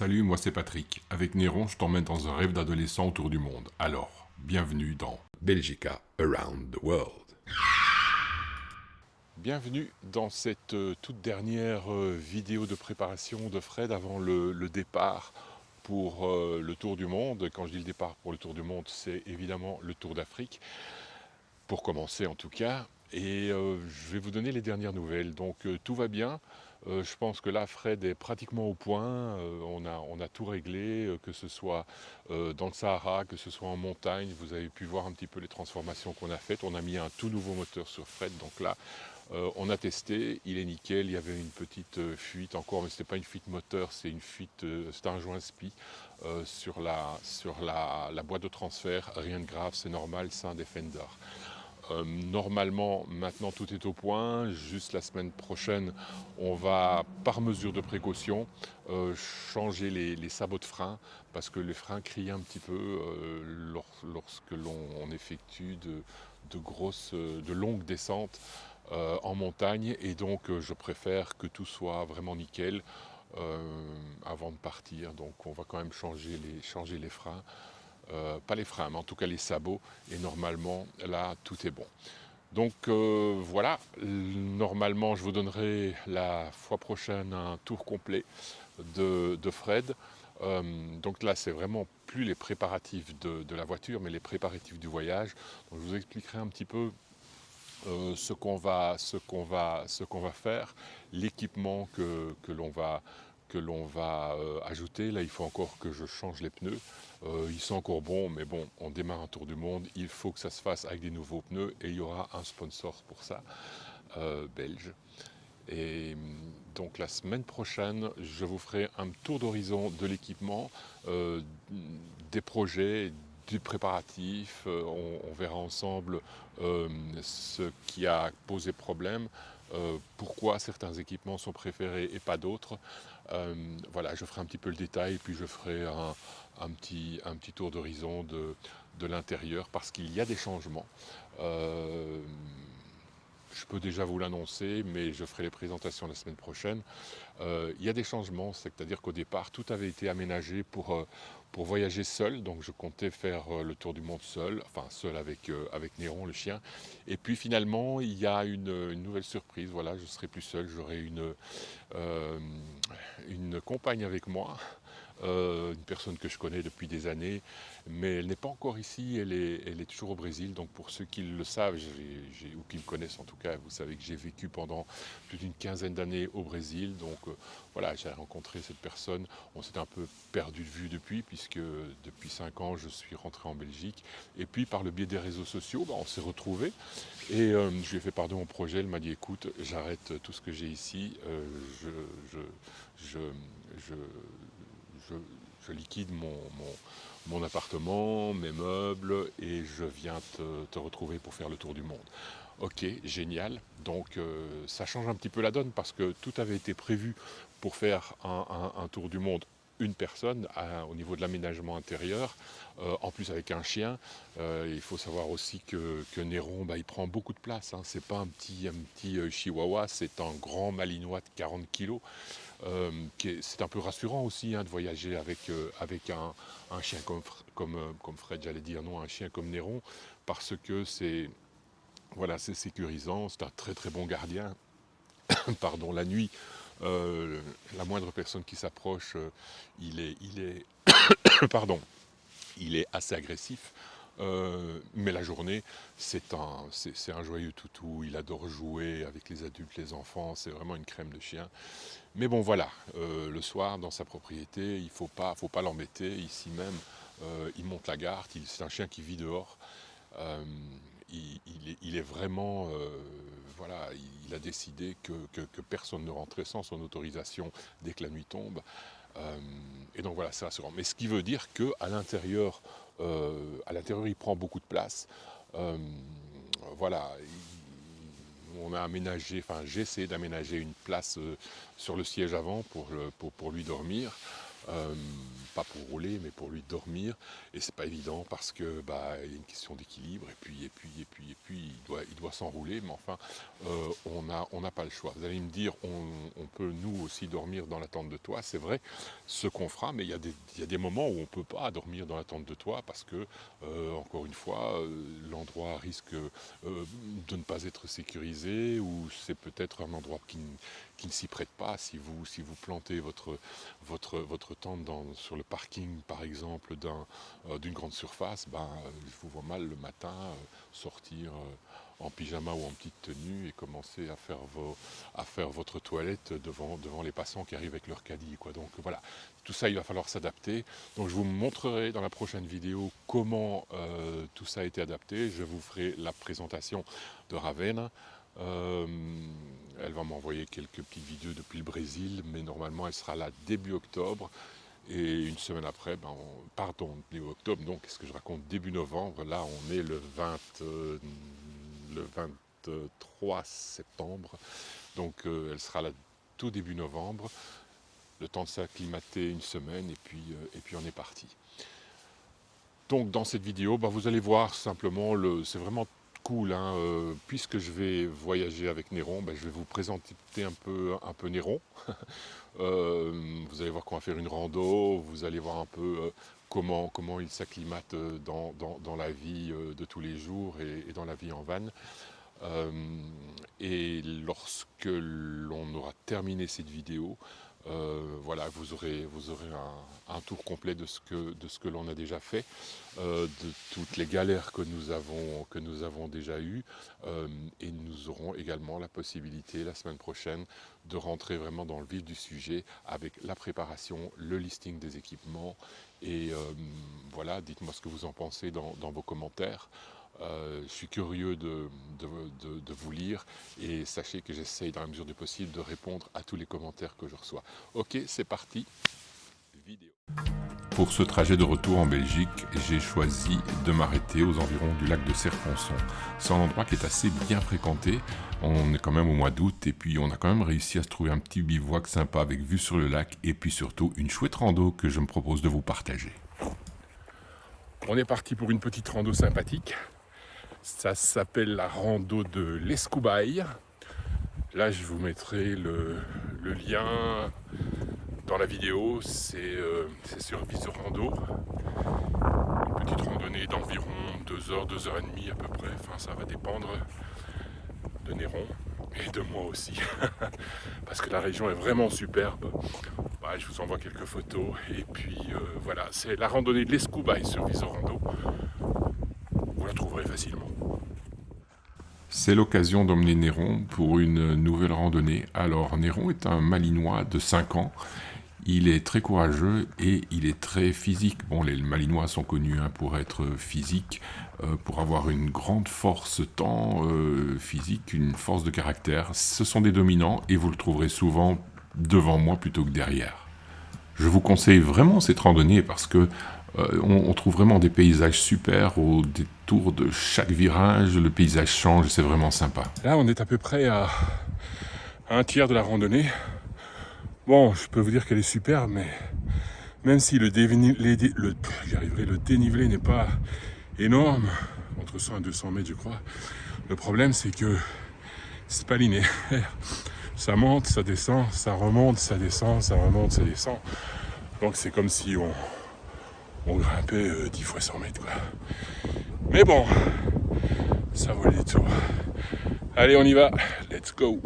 Salut, moi c'est Patrick. Avec Néron, je t'emmène dans un rêve d'adolescent autour du monde. Alors, bienvenue dans Belgica Around the World. Bienvenue dans cette toute dernière vidéo de préparation de Fred avant le départ pour le tour du monde. Quand je dis le départ pour le tour du monde, c'est évidemment le tour d'Afrique, pour commencer en tout cas. Et je vais vous donner les dernières nouvelles. Donc tout va bien. Je pense que là, Fred est pratiquement au point. On a tout réglé, que ce soit dans le Sahara, que ce soit en montagne. Vous avez pu voir un petit peu les transformations qu'on a faites. On a mis un tout nouveau moteur sur Fred. Donc là, on a testé. Il est nickel. Il y avait une petite fuite encore, mais ce n'était pas une fuite moteur, c'est une fuite, c'est un joint SPI sur la boîte de transfert. Rien de grave, c'est normal, c'est un Defender. Normalement, maintenant tout est au point. Juste la semaine prochaine, on va, par mesure de précaution, changer les sabots de frein parce que les freins crient un petit peu lorsque l'on effectue de longues descentes en montagne. Et donc, je préfère que tout soit vraiment nickel avant de partir. Donc, on va quand même changer les freins. Pas les freins, mais en tout cas les sabots, et normalement, là, tout est bon. Donc voilà, normalement, je vous donnerai la fois prochaine un tour complet de Fred. Donc là, c'est vraiment plus les préparatifs de la voiture, mais les préparatifs du voyage. Donc, je vous expliquerai un petit peu ce qu'on va faire, l'équipement que l'on va ajouter. Là, il faut encore que je change les pneus. Ils sont encore bons, mais bon, on démarre un tour du monde. Il faut que ça se fasse avec des nouveaux pneus et il y aura un sponsor pour ça, belge. Et donc la semaine prochaine, je vous ferai un tour d'horizon de l'équipement, des projets, du préparatif. On verra ensemble ce qui a posé problème, pourquoi certains équipements sont préférés et pas d'autres. Voilà, je ferai un petit peu le détail, puis je ferai un petit tour d'horizon de l'intérieur, parce qu'il y a des changements. Je peux déjà vous l'annoncer, mais je ferai les présentations la semaine prochaine. Il y a des changements, c'est-à-dire qu'au départ, tout avait été aménagé pour voyager seul. Donc je comptais faire le tour du monde seul, enfin seul avec Néron, le chien. Et puis finalement, il y a une nouvelle surprise. Voilà, je ne serai plus seul, j'aurai euh, une compagne avec moi. Une personne que je connais depuis des années, mais elle n'est pas encore ici, elle est toujours au Brésil. Donc pour ceux qui le savent, ou qui me connaissent en tout cas, vous savez que j'ai vécu pendant plus d'une quinzaine d'années au Brésil. Donc voilà, j'ai rencontré cette personne. On s'est un peu perdu de vue depuis, puisque depuis 5 ans, je suis rentré en Belgique. Et puis par le biais des réseaux sociaux, on s'est retrouvés. Et je lui ai fait part de mon projet. Elle m'a dit, écoute, j'arrête tout ce que j'ai ici. Je, je, je, je liquide mon appartement, mes meubles, et je viens te retrouver pour faire le tour du monde. Ok, génial. Donc ça change un petit peu la donne, parce que tout avait été prévu pour faire un tour du monde, une personne au niveau de l'aménagement intérieur, en plus avec un chien. Il faut savoir aussi que Néron, il prend beaucoup de place, hein. C'est pas un petit chihuahua, c'est un grand malinois de 40 kilos. C'est un peu rassurant aussi, hein, de voyager avec un chien comme Fred, j'allais dire, non, un chien comme Néron, parce que c'est sécurisant, c'est un très très bon gardien. Pardon, la nuit, la moindre personne qui s'approche, il est pardon, il est assez agressif. Mais la journée, c'est un joyeux toutou. Il adore jouer avec les adultes, les enfants. C'est vraiment une crème de chien. Mais bon, voilà, le soir, dans sa propriété, il faut pas l'embêter. Ici même, il monte la garde. C'est un chien qui vit dehors. Euh, il est vraiment, voilà, il a décidé que personne ne rentrait sans son autorisation dès que la nuit tombe. Euh, et donc voilà, c'est rassurant. Mais ce qui veut dire qu'à l'intérieur, il prend beaucoup de place. Euh, voilà, on a aménagé, enfin j'ai essayé d'aménager une place sur le siège avant pour lui dormir. pas pour rouler, mais pour lui dormir. Et c'est pas évident parce que il y a une question d'équilibre. Et puis, il doit s'enrouler. Mais enfin, on n'a pas le choix. Vous allez me dire, on peut nous aussi dormir dans la tente de toit. C'est vrai, ce qu'on fera. Mais il y a des moments où on peut pas dormir dans la tente de toit parce que, encore une fois, l'endroit risque de ne pas être sécurisé ou c'est peut-être un endroit qui ne s'y prête pas. Si vous plantez votre tente sur le parking, par exemple, d'une grande surface, je vous vois mal le matin sortir en pyjama ou en petite tenue et commencer à faire votre toilette devant les passants qui arrivent avec leur caddie, quoi. Donc voilà, tout ça, il va falloir s'adapter. Donc je vous montrerai dans la prochaine vidéo comment tout ça a été adapté. Je vous ferai la présentation de Ravena. Elle va m'envoyer quelques petites vidéos depuis le Brésil, mais normalement elle sera là début octobre. Et une semaine après, pardon, début octobre, donc qu'est-ce que je raconte, début novembre, là on est le 23 septembre, donc elle sera là tout début novembre, le temps de s'acclimater une semaine et puis on est parti. Donc dans cette vidéo, vous allez voir simplement, c'est vraiment cool, hein, puisque je vais voyager avec Néron, je vais vous présenter un peu Néron. Vous allez voir qu'on va faire une rando, vous allez voir un peu comment il s'acclimate dans la vie de tous les jours et dans la vie en van. Et lorsque l'on aura terminé cette vidéo, voilà, vous aurez un tour complet de ce que l'on a déjà fait, de toutes les galères que nous avons déjà eues, et nous aurons également la possibilité la semaine prochaine de rentrer vraiment dans le vif du sujet avec la préparation, le listing des équipements et voilà, dites-moi ce que vous en pensez dans vos commentaires. Je suis curieux de vous lire et sachez que j'essaye dans la mesure du possible de répondre à tous les commentaires que je reçois. Ok, c'est parti, vidéo. Pour ce trajet de retour en Belgique, j'ai choisi de m'arrêter aux environs du lac de Serponçon. C'est un endroit qui est assez bien fréquenté, on est quand même au mois d'août et puis on a quand même réussi à se trouver un petit bivouac sympa avec vue sur le lac et puis surtout une chouette rando que je me propose de vous partager. On est parti pour une petite rando sympathique. Ça s'appelle la rando de l'Escoubaille. Là, je vous mettrai le lien dans la vidéo. C'est sur Visorando. Une petite randonnée d'environ 2 heures, 2 heures et demie à peu près. Enfin, ça va dépendre de Néron et de moi aussi. Parce que la région est vraiment superbe. Je vous envoie quelques photos. Et puis voilà, c'est la randonnée de l'Escoubaille sur Visorando. Vous la trouverez facilement. C'est l'occasion d'emmener Néron pour une nouvelle randonnée. Alors Néron est un Malinois de 5 ans. Il est très courageux et il est très physique. Bon, les Malinois sont connus pour être physiques, pour avoir une grande force tant physique, une force de caractère. Ce sont des dominants et vous le trouverez souvent devant moi plutôt que derrière. Je vous conseille vraiment cette randonnée parce que on trouve vraiment des paysages super au détour de chaque virage, le paysage change et c'est vraiment sympa. Là, on est à peu près à un tiers de la randonnée. Bon, je peux vous dire qu'elle est super, mais même si le dénivelé n'est pas énorme, entre 100 et 200 mètres, je crois, le problème c'est que c'est pas linéaire. Ça monte, ça descend, ça remonte, ça descend, ça remonte, ça descend. Donc c'est comme si on grimpait 10 fois 100 mètres, quoi. Mais bon, ça vaut le détour. Allez, on y va. Let's go.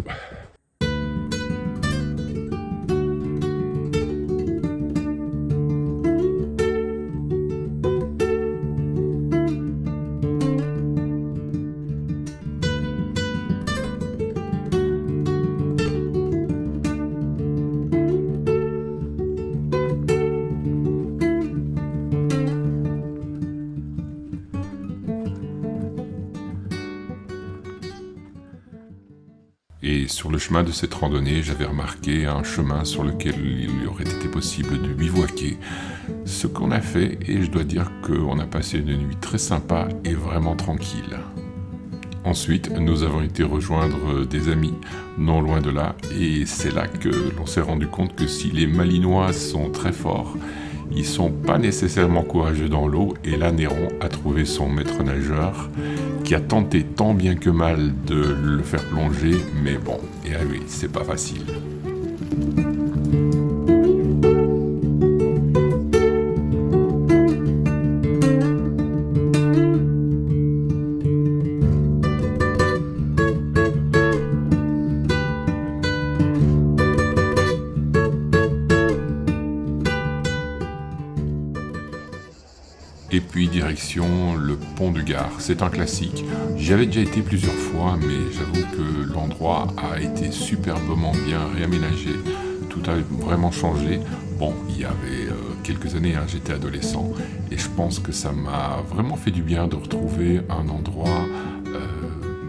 Et sur le chemin de cette randonnée, j'avais remarqué un chemin sur lequel il aurait été possible de bivouaquer. Ce qu'on a fait, et je dois dire qu'on a passé une nuit très sympa et vraiment tranquille. Ensuite, nous avons été rejoindre des amis, non loin de là, et c'est là que l'on s'est rendu compte que si les Malinois sont très forts, ils sont pas nécessairement courageux dans l'eau, et là Néron a trouvé son maître nageur, qui a tenté tant bien que mal de le faire plonger, mais bon, et ah oui, c'est pas facile. Et puis direction le pont du Gard, c'est un classique. J'y avais déjà été plusieurs fois, mais j'avoue que l'endroit a été superbement bien réaménagé. Tout a vraiment changé. Bon, il y avait quelques années, hein, j'étais adolescent, et je pense que ça m'a vraiment fait du bien de retrouver un endroit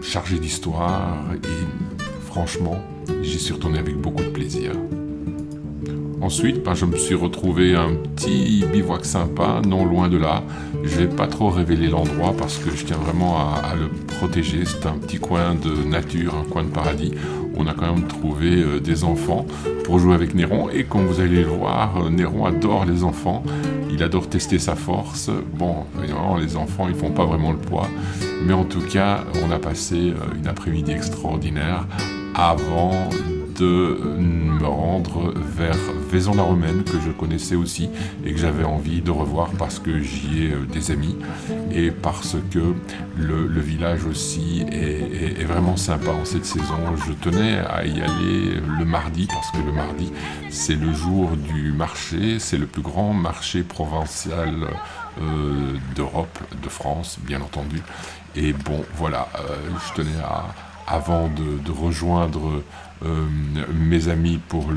chargé d'histoire, et franchement, j'y suis retourné avec beaucoup de plaisir. Ensuite, je me suis retrouvé un petit bivouac sympa, non loin de là. Je vais pas trop révéler l'endroit parce que je tiens vraiment à le protéger. C'est un petit coin de nature, un coin de paradis. On a quand même trouvé des enfants pour jouer avec Néron. Et comme vous allez le voir, Néron adore les enfants. Il adore tester sa force. Bon, évidemment, les enfants, ils font pas vraiment le poids. Mais en tout cas, on a passé une après-midi extraordinaire avant de me rendre vers Vaison-la-Romaine, que je connaissais aussi et que j'avais envie de revoir parce que j'y ai des amis et parce que le village aussi est vraiment sympa en cette saison. Je tenais à y aller le mardi parce que le mardi c'est le jour du marché, c'est le plus grand marché provincial d'Europe, de France bien entendu. Et bon voilà, je tenais avant de rejoindre mes amis pour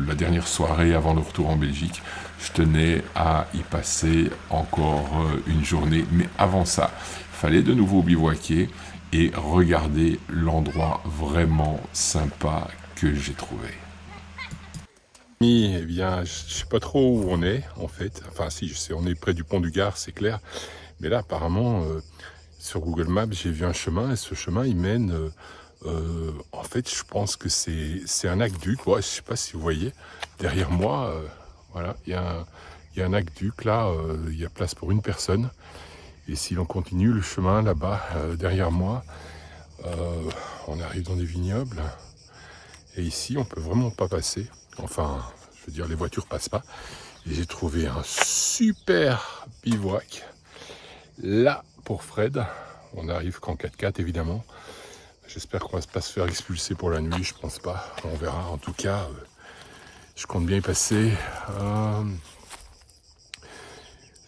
la dernière soirée avant le retour en Belgique, je tenais à y passer encore une journée. Mais avant ça, il fallait de nouveau bivouaquer et regarder l'endroit vraiment sympa que j'ai trouvé. Eh bien, je ne sais pas trop où on est en fait. Enfin si, je sais, on est près du pont du Gard, c'est clair. Mais là apparemment, sur Google Maps, j'ai vu un chemin et ce chemin il mène... en fait, je pense que c'est un aqueduc. Ouais, je sais pas si vous voyez. Derrière moi, voilà, il y a un aqueduc là. Il y a place pour une personne. Et si l'on continue le chemin là-bas, derrière moi, on arrive dans des vignobles. Et ici, on peut vraiment pas passer. Enfin, je veux dire, les voitures passent pas. Et j'ai trouvé un super bivouac là pour Fred. On arrive qu'en 4x4 évidemment. J'espère qu'on va pas se faire expulser pour la nuit, je pense pas, on verra. En tout cas, je compte bien y passer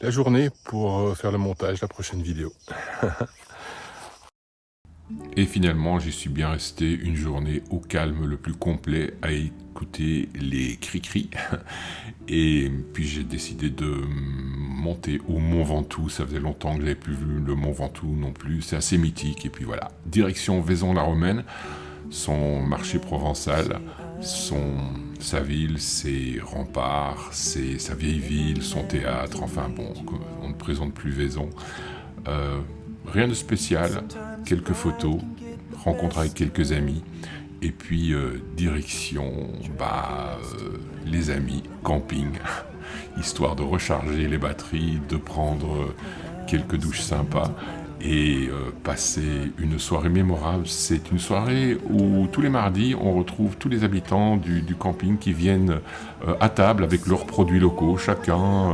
la journée pour faire le montage de la prochaine vidéo. Et finalement, j'y suis bien resté une journée au calme le plus complet à écouter les cris-cris. Et puis j'ai décidé de monter au Mont Ventoux. Ça faisait longtemps que j'avais plus vu le Mont Ventoux non plus. C'est assez mythique. Et puis voilà, direction Vaison-la-Romaine, son marché provençal, sa ville, ses remparts, sa vieille ville, son théâtre. Enfin bon, on ne présente plus Vaison. Rien de spécial, quelques photos, rencontre avec quelques amis, et puis direction, les amis, camping, histoire de recharger les batteries, de prendre quelques douches sympas et passer une soirée mémorable. C'est une soirée où tous les mardis, on retrouve tous les habitants du camping qui viennent à table avec leurs produits locaux. Chacun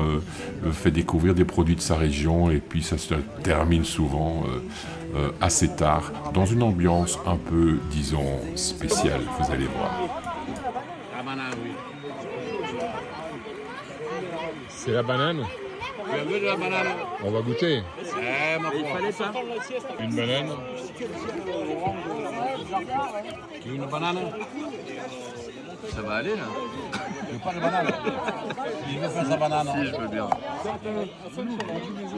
fait découvrir des produits de sa région et puis ça se termine souvent assez tard, dans une ambiance un peu, disons, spéciale, vous allez voir. C'est la banane ? On va goûter. Une banane. Une banane. Ça va aller là. Je veux pas de banane. Il veut faire sa banane. Si, je veux bien.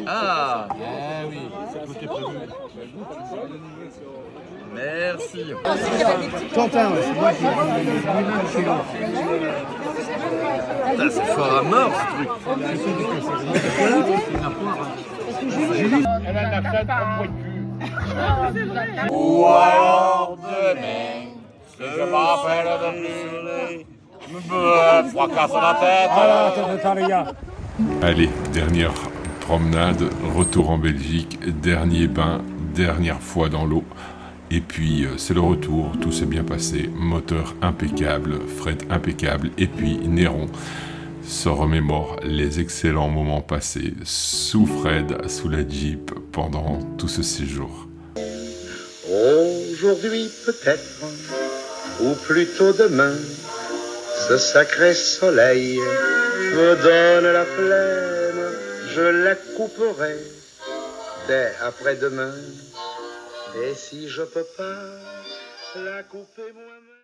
Ah. Eh oui. Tout est prévu. Merci. Quentin, c'est moi qui suis là. Putain, c'est fort à mort ce truc. C'est la poire. Elle a la tête en bois de cul. Ou alors demain, ce que je m'appelle depuis, me fracasse la tête. Allez, dernière promenade, retour en Belgique, dernier bain, dernière fois dans l'eau. Et puis c'est le retour, tout s'est bien passé, moteur impeccable, fret impeccable. Et puis Néron se remémore les excellents moments passés sous Fred, sous la Jeep, pendant tout ce séjour. Aujourd'hui peut-être, ou plutôt demain, ce sacré soleil me donne la flemme, je la couperai dès après-demain. Et si je peux pas la couper moi-même.